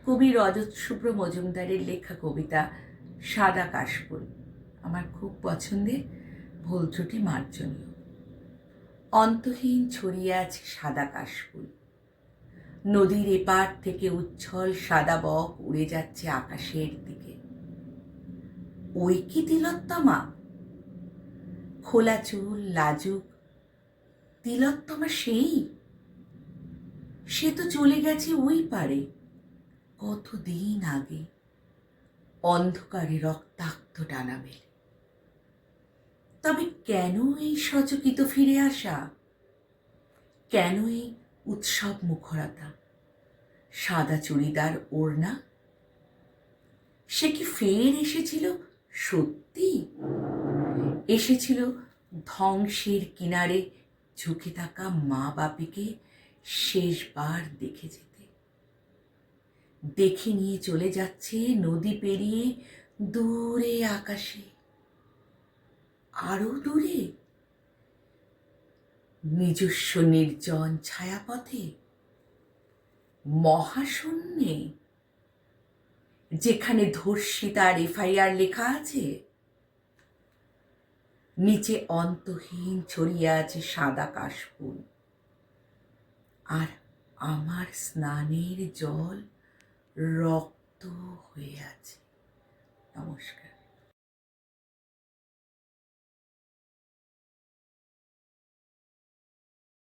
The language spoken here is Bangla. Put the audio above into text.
কবি রজত শুভ্র মজুমদারের লেখা কবিতা সাদা কাশফুল আমার খুব পছন্দের, ভুল ত্রুটি মার্জনীয়। অন্তহীন ছড়িয়ে আছে সাদা কাশফুল, নদীর এপার থেকে উচ্ছল সাদা বক উড়ে যাচ্ছে আকাশের দিকে। ওই কি তিলোত্তমা? খোলা চুল, লাজুক তিলোত্তমা সেই? সে তো চলে গেছে ওই পারে কতদিন আগে, অন্ধকারে রক্তাক্ত ডানা মেলে। তবে কেন এই সচকিত ফিরে আসা? কেন এই উৎসব মুখরতা? সাদা চুড়িদার, ওড়না? সে কি ফের এসেছিল সত্যি? এসেছিল ধ্বংসের কিনারে ঝুঁকে থাকা মা বাপিকে শেষবার দেখে যেতে। দেখে নিয়ে চলে যাচ্ছে নদী পেরিয়ে দূরে আকাশে, আরো দূরে নিজস্ব নির্জন ছায়াপথে, মহাশূন্যে, যেখানে ধর্ষিতার এফআইআর লেখা আছে। নিচে অন্তহীন ছড়িয়ে আছে সাদা কাশফুল, আর আমার স্নানের জল রক্ত হয়ে আছে। নমস্কার।